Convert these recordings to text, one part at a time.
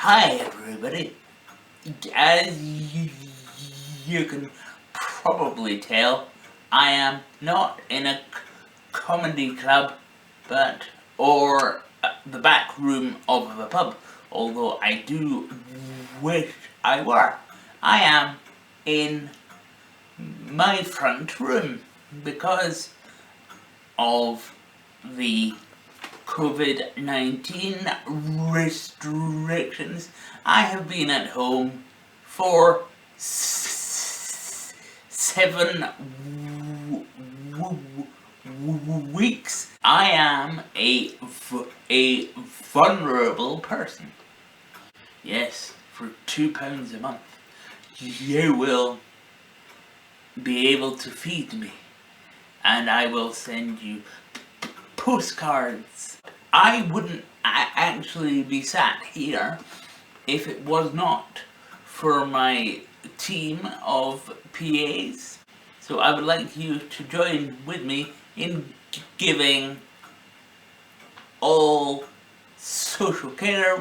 Hi everybody. As you can probably tell, I am not in a comedy club, or the back room of a pub, although I do wish I were. I am in my front room because of the COVID-19 restrictions. I have been at home for 7 weeks. I am a vulnerable person. Yes, for £2 a month, you will be able to feed me, and I will send you postcards. I wouldn't actually be sat here if it was not for my team of PAs. So I would like you to join with me in giving all social care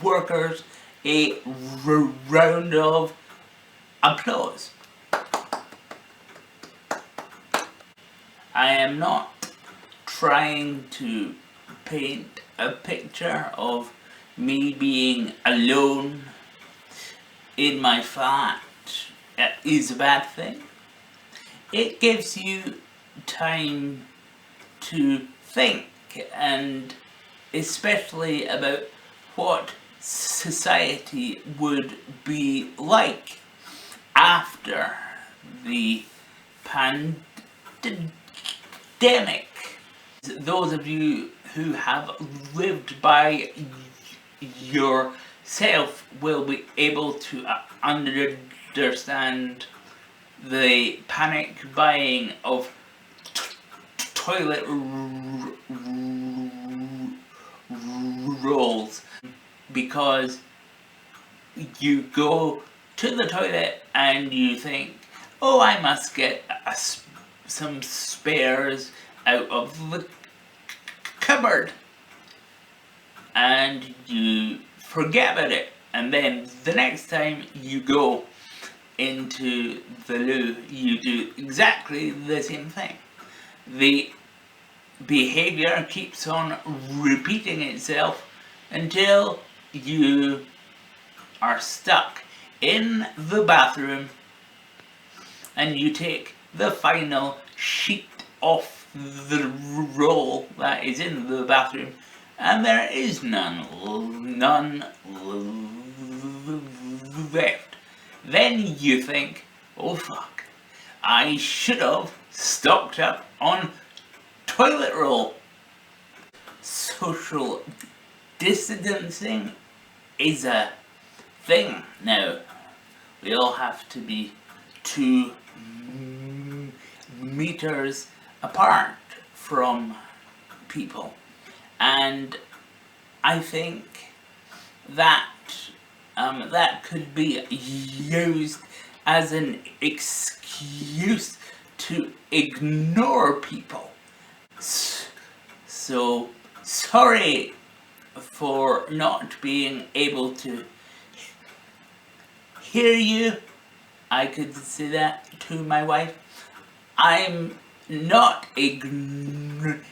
workers a round of applause. I am not trying to paint a picture of me being alone in my flat is a bad thing. It gives you time to think, and especially about what society would be like after the pandemic. Those of you who have lived by yourself will be able to understand the panic buying of toilet rolls, because you go to the toilet and you think, oh, I must get some spares out of the cupboard, and you forget about it, and then the next time you go into the loo you do exactly the same thing. The behavior keeps on repeating itself until you are stuck in the bathroom and you take the final sheet off the roll that is in the bathroom, and there is none left. Then you think, oh fuck, I should have stocked up on toilet roll. Social distancing is a thing now. We all have to be 2 meters apart from people, and I think that that could be used as an excuse to ignore people. So sorry for not being able to hear you. I could say that to my wife. I'm not ignoring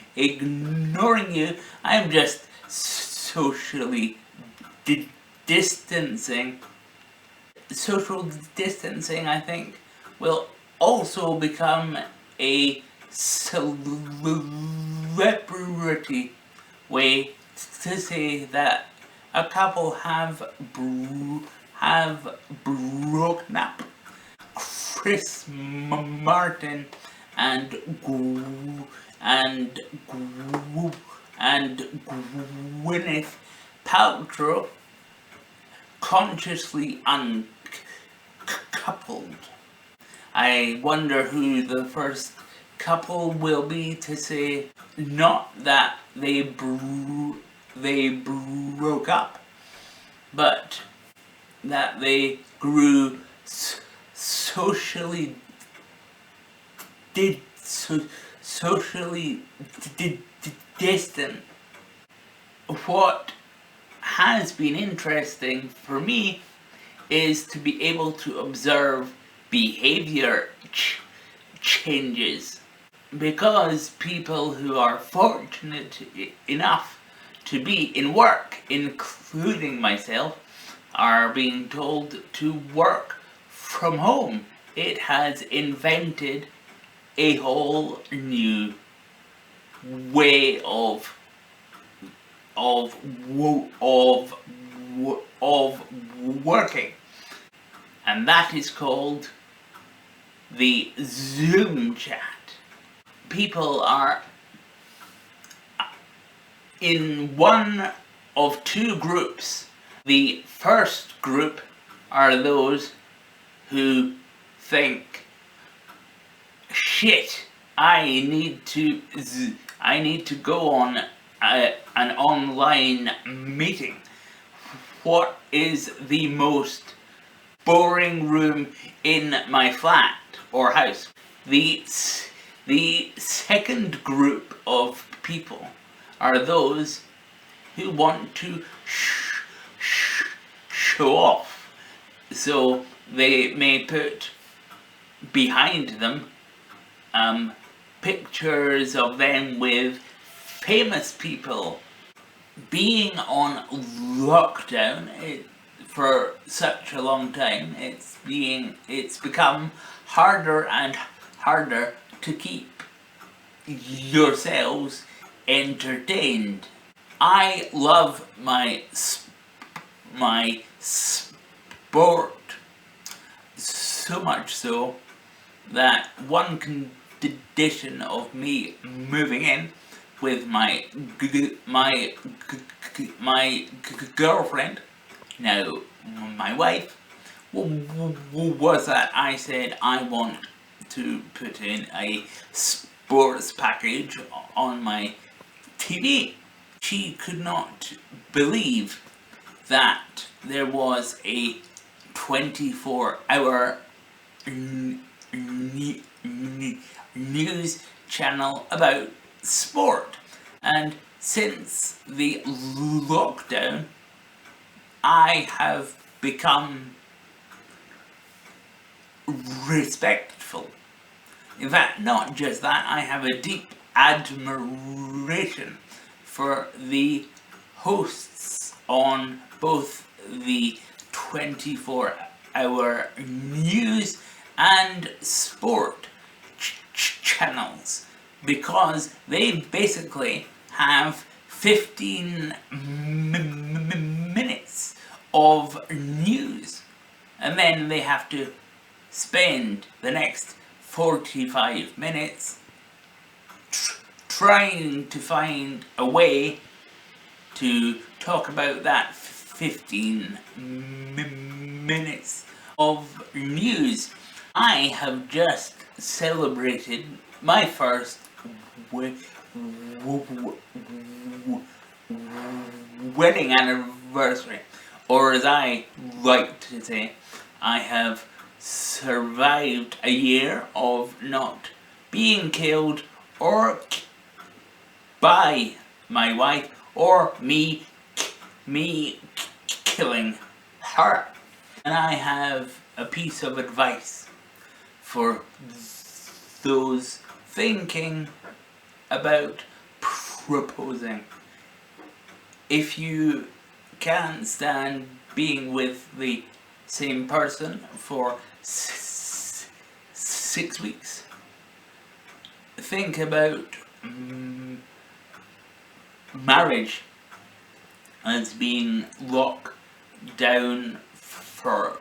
you, I'm just socially distancing. Social distancing, I think, will also become a celebrity way to say that a couple have broken up. Chris Martin and Gwyneth Paltrow consciously uncoupled. I wonder who the first couple will be to say not that they broke up, but that they grew socially distant. what has been interesting for me is to be able to observe behavior changes, because people who are fortunate enough to be in work, including myself, are being told to work from home. It has invented a whole new way of working, and that is called the Zoom chat. People are in one of two groups. The first group are those who think, shit, I need to go on an online meeting. What is the most boring room in my flat or house? The second group of people are those who want to show off. So they may put behind them pictures of them with famous people. Being on lockdown for such a long time, it's become harder and harder to keep yourselves entertained. I love my sport so much so that one condition of me moving in with my girlfriend, now my wife, was that I said I want to put in a sports package on my TV. She could not believe that there was a 24-hour news channel about sport. And since the lockdown, I have become respectful. In fact, not just that, I have a deep admiration for the hosts on both the 24-hour news and sport channels, because they basically have 15 minutes of news, and then they have to spend the next 45 minutes trying to find a way to talk about that 15 minutes of news. I have just celebrated my first wedding anniversary, or as I like to say, I have survived a year of not being killed or by my wife, or me killing her. And I have a piece of advice for those thinking about proposing. If you can't stand being with the same person for 6 weeks, think about marriage as being locked down for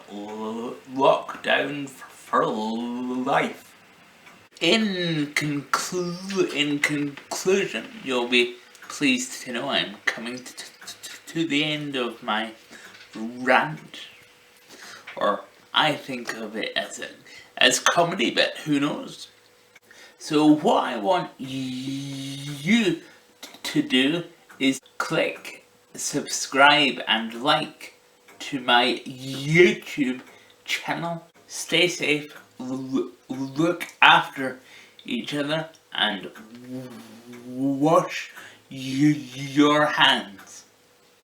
life. In conclusion, you'll be pleased to know I'm coming to the end of my rant, or I think of it as comedy, but who knows. So what I want you to do is click subscribe and like to my YouTube channel. Stay safe, look after each other, and wash your hands.